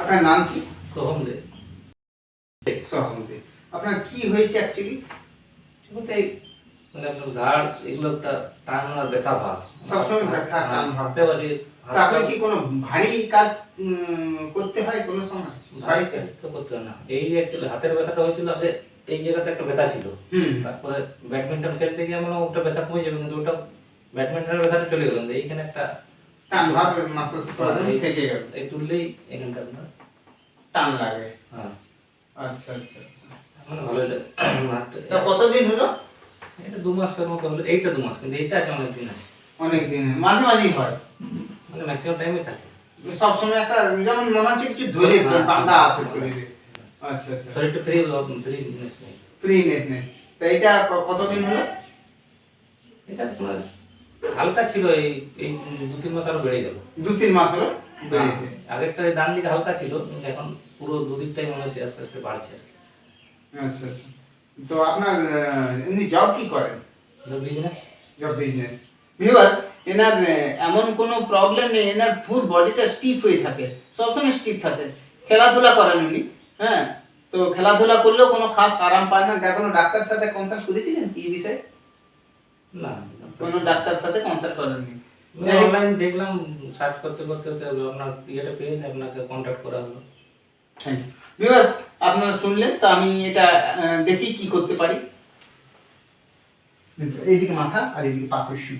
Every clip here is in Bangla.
আপনার নাম কি? সোহম দে। সোহম দে। আপনার কি হয়েছে অ্যাকচুয়ালি? শুরুতে মানে আপনার ঘাড় এগুলো একটা টান আর ব্যথা ভাব, সবসময় ব্যথা টান ভাব। হাঁটতে বসে তা আপনি কি কোনো ভারী কাজ করতে হয় কোনো সময় বাড়িতে? তো করতে হয় না। এই অ্যাকচুয়ালি হাতের ব্যথাটা হয়েছিল আগে, এই জায়গাতে একটা ব্যথা ছিল। তারপরে ব্যাডমিন্টন খেলতে গিয়ে মনে হয় ওটা ব্যথা কমে যাবে, কিন্তু ওটা ব্যাডমিন্টনের ব্যথাটা চলে গেল। এইখানে একটা টান ভাব মাসেলস থেকে গেল। এই তুললেই এখানটা আপনার টান লাগে। হ্যাঁ। আচ্ছা আচ্ছা আচ্ছা। মানে ভালো লাগে। তা কতদিন হলো? এটা 2 মাসের মতো হলো। এইটা 2 মাস, কিন্তু এইটা আছে অনেক দিন আছে। অনেক দিন মাঝে মাঝেই হয়, মানে ম্যাক্সিমাম টাইমে থাকে। সব সময় একটা যেমন মনে হচ্ছে কিছু ধরে বাঁধা আছে শরীরে। আচ্ছা আচ্ছা। শরীরটা ফ্রিনেস নেই। ফ্রিনেস নেই। তা এটা কতদিন হলো? এটা তোমার হালকা ছিল, এই এই 2-3 মাস আরো বেড়ে গেল। 2-3 মাস হলো বেড়েছে। আগেরটা ডান দিকে হালকা ছিল, কিন্তু এখন পুরো দুদিকটাই মনে হচ্ছে আস্তে আস্তে বাড়ছে। আচ্ছা আচ্ছা। তো আপনার এমনি জব কি করেন? বিজনেস। Job business. ভিউয়ার্স, এনার এমন কোনো প্রবলেম নেই, এনার ফুল বডিটা স্টিফ হয়ে থাকে, সবসময় স্টিফ থাকে। খেলাধুলা করেন উনি, হ্যাঁ, তো খেলাধুলা করলেও কোনো খাস আরাম পায় না। কোনো ডাক্তারের সাথে কনসাল্ট করেছিলেন কি বিষয়ে? না, কোনো ডাক্তারের সাথে কনসাল্ট করেননি? অনলাইন দেখলাম, সার্চ করতে করতে আপনার ইয়েটা পেয়ে আপনাকে কন্ট্যাক্ট করা হলো। Thank you. ভিউয়ার্স, আপনারা শুনলেন, তো আমি এটা দেখি কি করতে পারি। এইদিকে মাথা আর এইদিকে পা পেশি।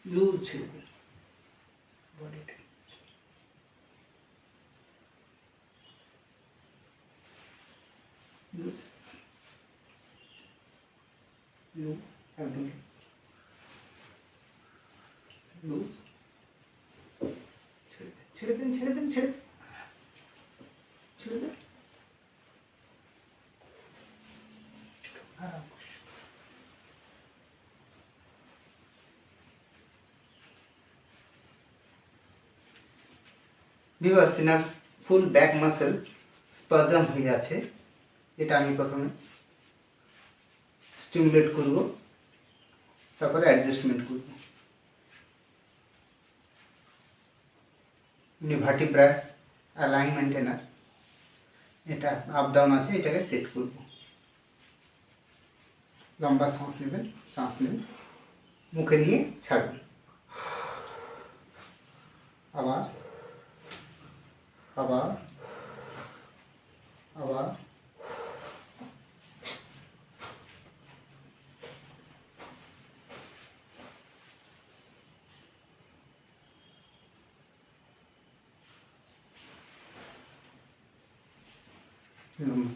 লুজ ছেড়ে দেন বডিটা। লুজ লুজ একদম লুজ। ছেড়ে দেন ছেড়ে দেন ছেড়ে দেন ছেড়ে দেন। ভিউয়ার্স, এনার ফুল ব্যাক মাসেল স্পাজম হয়ে আছে। এটা আমি প্রথমে স্টিমুলেট করব, তারপরে অ্যাডজাস্টমেন্ট করব। ভার্টিব্রা অ্যালাইনমেন্ট এনার এটা আপ ডাউন আছে, এটাকে সেট করব। লম্বা শ্বাস নেবেন, শ্বাস নেবেন, মুখে নিয়ে ছাড়বেন। আবার আবার আবার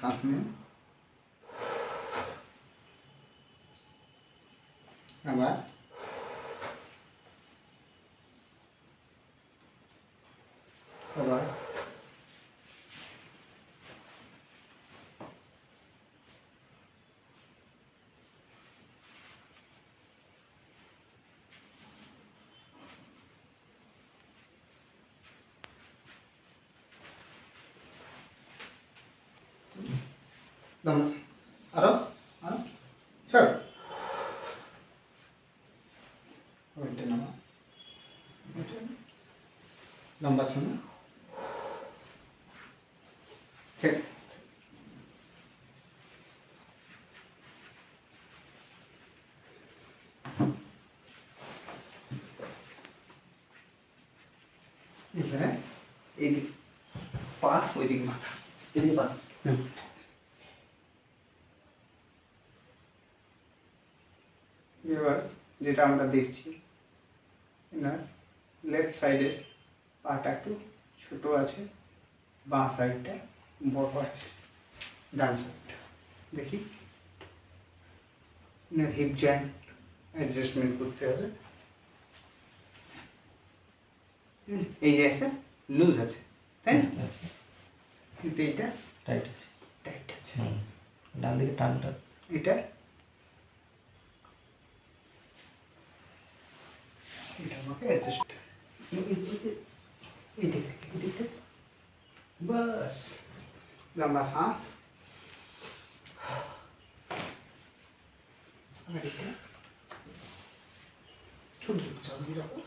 सांस में আবার আবার नमस्कार। আরো আরো ছাড় ওইটা নামা, লম্বা শোনা ঠিক। এখানে এইদিকে পা, ওইদিকে মাথা, এদিকে পা। ভিউয়ার্স, যেটা আমরা দেখছি এনার লেফট সাইডের পাটা একটু ছোটো আছে, বাঁ সাইডটা বড় আছে, ডান সাইডটা দেখি। এনার হিপ জয়েন্ট অ্যাডজাস্টমেন্ট করতে হবে। এই যে একটা লুজ আছে, তাই না? আচ্ছা, কিন্তু এটা টাইট আছে। টাইট আছে। ডান দিকে টানটা এটা এটা আমাকে অ্যাডজাস্ট এই দিকটা বাস। লম্বা শ্বাস, আর এটা ছোট ছোট চাপ দিয়ে রাখো।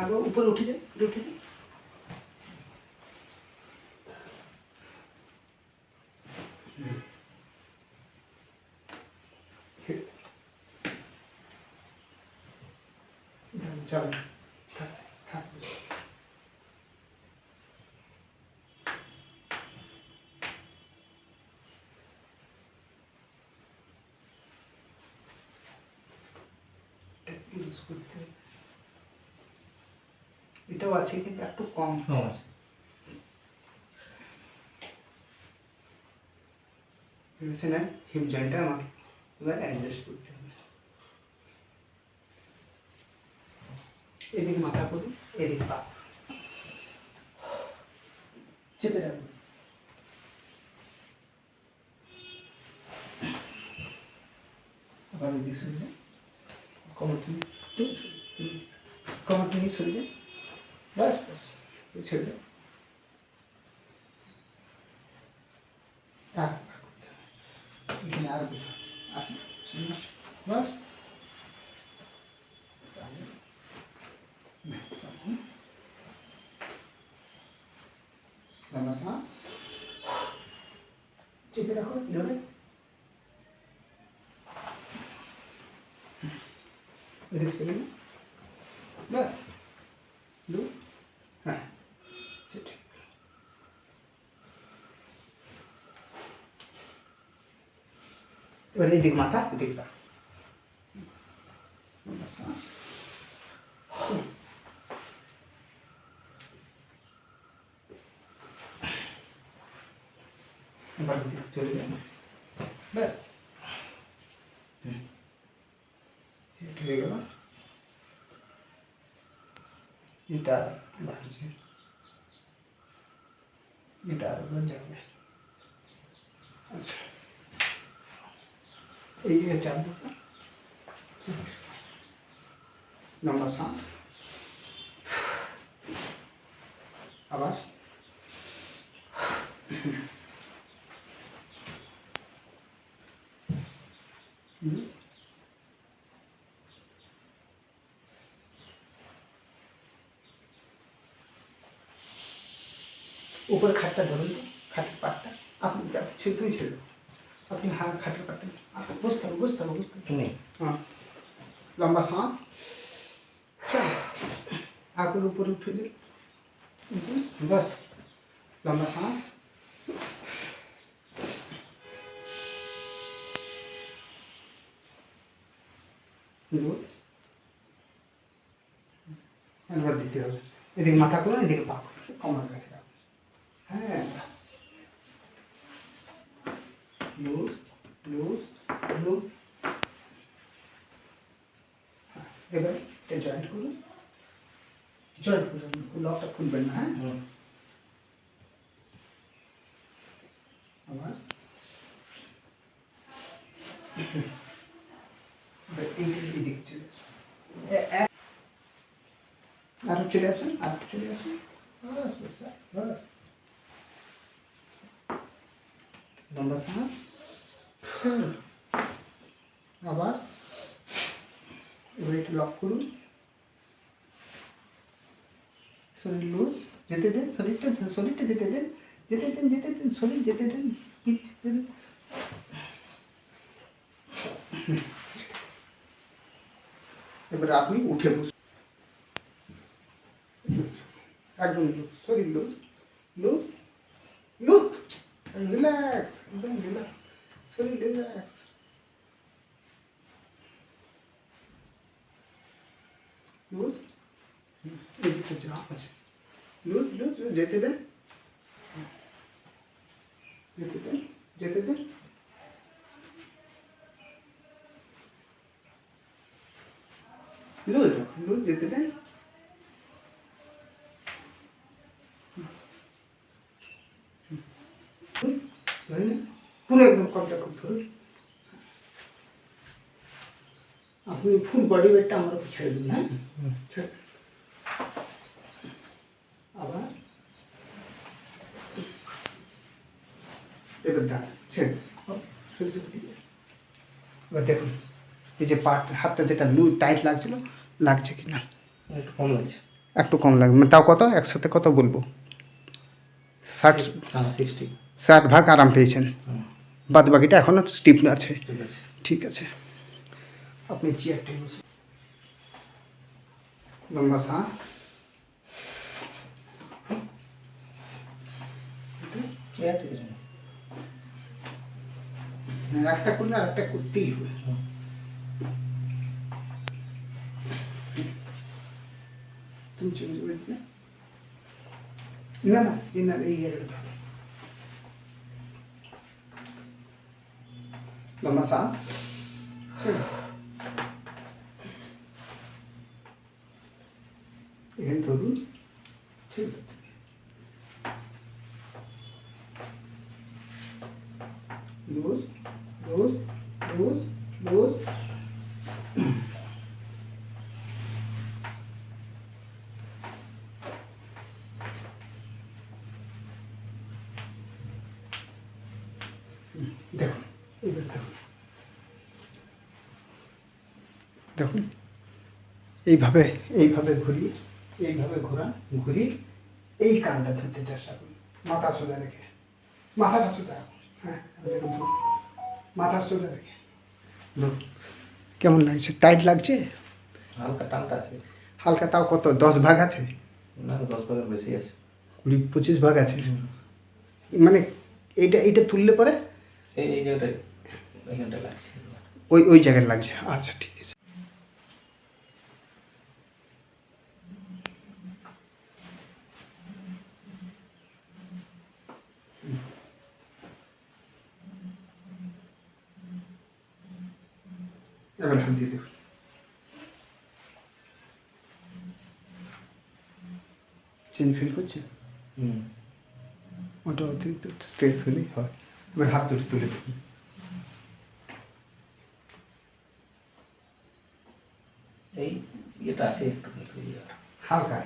আগে উপরে উঠে যায়, উঠে যায়। চলো, থাক থাক। ইউজ করতে হবে। এটাও আছে কিন্তু একটু কম আছে। ভেবেছে না, হিপ জয়েন্টটা আমাকে এবার অ্যাডজাস্ট করতে হবে। এদিকে মাথা করুন, এদিকে পা চেপে রাখুন। আবার ওইদিকে সরে যান, কমরটা নিয়ে সরে যান, বাস বাস, ছেড়ে যান। এখানে আর আসুন, বাস। লম্বা শ্বাস, চেপে রাখো ধরে। এদিকে সরে যান, বাস। দু, হ্যাঁ, সেটা। এবার এইদিকে মাথা, এদিকে পা। লম্বা শ্বাস, এবার এদিকে চলে যান, ব্যাস। সেট হয়ে গেল। এটা বাড়ছে, এটা আরো যাবে। আচ্ছা, এই যে চাপ দিতে, লম্বা শ্বাস, আবার উপরে খাটটা ধরুন তো, খাটের পাটটা আপনি তুমি ছেড়ে দাও। আপনি খাটের পাটটা বুঝতে হবে, বুঝতে হবে, বুঝতে হবে। নেই। हाँ, लंबा सांस, चलो आकर ऊपर उठे दे, बस लंबा सांस, এবার দিতে হবে। এদিকে মাথা করুন, এদিকে পা করুন, কমার কাছে রাখুন। হ্যাঁ, লুজ লুজ লুজ। এবার এটা জয়েন্ট করুন, জয়েন্ট করুন, লকটা খুলবেন না। হ্যাঁ, আবার এইদিকে চলে আসুন, আরো চলে আসুন, আরো চলে আসুন, বাস বাস বাস। লম্বা শ্বাস, আবার এবার এটা লক করুন, শরীর লুজ, যেতে দেন, শরীরটা যেতে দেন, যেতে দেন, যেতে দেন, শরীর যেতে দেন, পিঠ যেতে দেন। এবার আপনি উঠে বসুন, একদম লুজ, শরীর লুজ লুজ লুজ, রিল্যাক্স, একদম রিল্যাক্স, শরীর রিল্যাক্স। লুজ, এদিকে চাপ আছে, লুজ লুজ, যেতে দেন, যেতে দেন, যেতে দেন। লুজ লুজ, যেতে দেন। পুরো একদম কমটা খুব ধরুন। আপনি ফুল বডি ওয়েটটা আমার উপর ছেড়ে দিন। হ্যাঁ, ছেড়ে দিন। আবার এবার দাঁড়ান, ছেড়ে দিন। সূর্য দিকে এবার দেখুন এই যে হাতটা যেটা টাইট লাগছিল, লাগছে কি না? একটু কম লাগছে। একটু কম লাগবে, তাও কত? 100-তে কত বলবো? 60। 60 ভাগ আরাম পেয়েছেন, বাদ বাকিটা এখনও স্টিফ আছে। ঠিক আছে। ঠিক আছে, আপনি চেয়ারটা বসুন, লম্বা শ্বাস, চেয়ার ঠিক আছে। একটা করলে আর একটা করতেই হবে। তুমি চলে যাবে না, না এই না, এই জায়গাটা ভালো। লম্বা শ্বাস ছেড়ে, এখানে ধরুন, ছেড়ে দিন। লুজ লুজ লুজ লুজ, দেখুন এবার দেখুন, দেখুন এইভাবে এইভাবে ঘুরিয়ে, এইভাবে ঘোরান, ঘুরিয়ে এই কানটা ধরতে চেষ্টা করুন, মাথা সোজা রেখে, মাথাটা সোজা রাখুন। হ্যাঁ, দেখুন ধরুন, মাথা সোজা রেখে ধরুন। কেমন লাগছে? টাইট লাগছে? হালকা টানটা আছে। হালকা, তাও কত? 10 ভাগ আছে? না, 10 ভাগের বেশি আছে। 20-25 ভাগ আছে। মানে এইটা তুললে পরে এই জায়গাটায়, এইখানটা লাগছে। ওই জায়গায় লাগছে। আচ্ছা ঠিক আছে। এবার হাত দিয়ে দেখুন, চেঞ্জ ফিল করছে? ওটা অতিরিক্ত স্ট্রেস হলেই হয়। এবার হাত দুটো তুলে দেখুন, এই ইয়েটা আছে একটু, হালকা।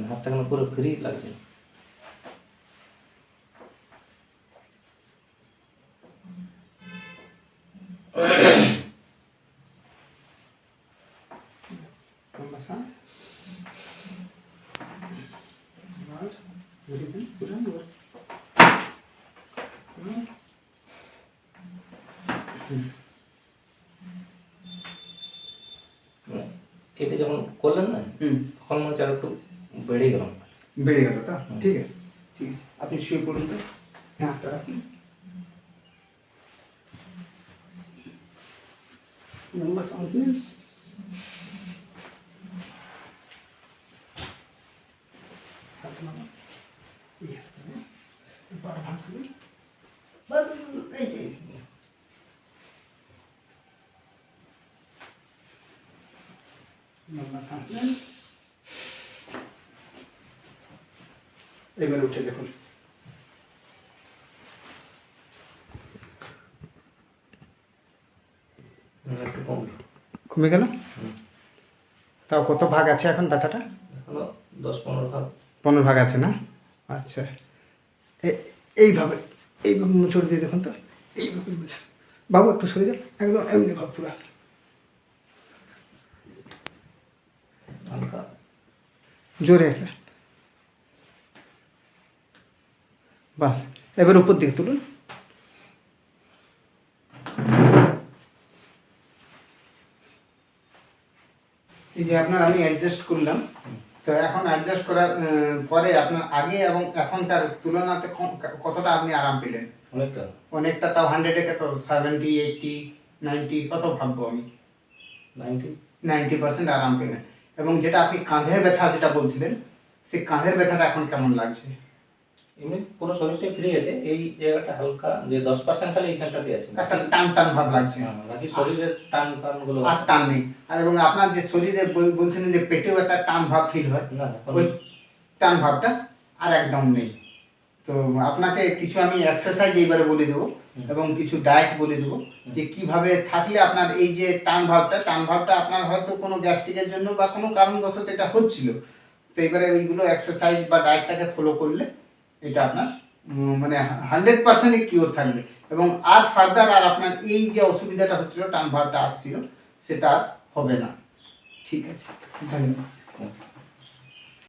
হাতটা কেন পুরো ফ্রি লাগছে। লম্বা শ্বাস, আবার ঘুরিয়ে দিন, ঘুরান, এটা যখন করলেন না, তখন মনে হচ্ছে আর একটু বেড়ে গেল। বেড়ে গেল তো? ঠিক আছে, ঠিক আছে, আপনি শুয়ে পড়ুন তো। হ্যাঁ, হাতটা রাখুন, লম্বা শ্বাস নিন, হাত নামান, এই হাতটা নিন, পাটা ভাঁজ করুন, এই লম্বা শ্বাস নেন। এবার উঠে দেখুন, একটু কম কমে গেল। তাও কত ভাগ আছে এখন ব্যথাটা? এখনো 10-15 ভাগ। 15 ভাগ আছে না? আচ্ছা, এইভাবে এইভাবে মুচড় দিয়ে দেখুন তো, এইভাবে মুচড়। বাবু একটু সরে যান, একদম এমনি ভাব পুরা, হালকা জোরে একটা। বাস, এবার উপর দিকে তুলুন। এই যে আপনার আমি অ্যাডজাস্ট করলাম, তো এখন অ্যাডজাস্ট করার পরে আপনার আগে এবং এখনকার তুলনাতে কতটা আপনি আরাম পেলেন? অনেকটা। অনেকটা, তাও 100-এ কত? 70, 80, 90 কত ভাববো আমি? 90। 90% আরাম পেলেন। এবং যেটা আপনি কাঁধের ব্যথা যেটা বলছিলেন, সেই কাঁধের ব্যথাটা এখন কেমন লাগছে? এমনি পুরো শরীরটাই ফ্রি আছে, এই জায়গাটা হালকা যে 10% খালি এইখানটাতে আছে, একটা টান টান ভাব লাগছে, বাকি শরীরের টান টান গুলো আর টান নেই। আর এবং আপনার যে শরীরে বলছিলেন যে পেটেও একটা টান ভাব ফিল হয়, না ওই টান ভাবটা আর একদম নেই। তো আপনাকে কিছু আমি এক্সারসাইজ এইবারে বলে দেবো এবং কিছু ডায়েট বলে দেবো যে কিভাবে থাকলে আপনার এই যে টান ভাবটা আপনার হয়তো কোনো গ্যাস্ট্রিকের জন্য বা কোনো কারণবশত এটা হচ্ছিল, তো এবারে ওইগুলো এক্সারসাইজ বা ডায়েটটাকে ফলো করলে এটা আপনার মানে 100% কিওর থাকবে এবং আর ফার্দার আর আপনার এই যে অসুবিধাটা হচ্ছিল, টান ভাবটা আসছিল, সেটা আর হবে না। ঠিক আছে, ধন্যবাদ।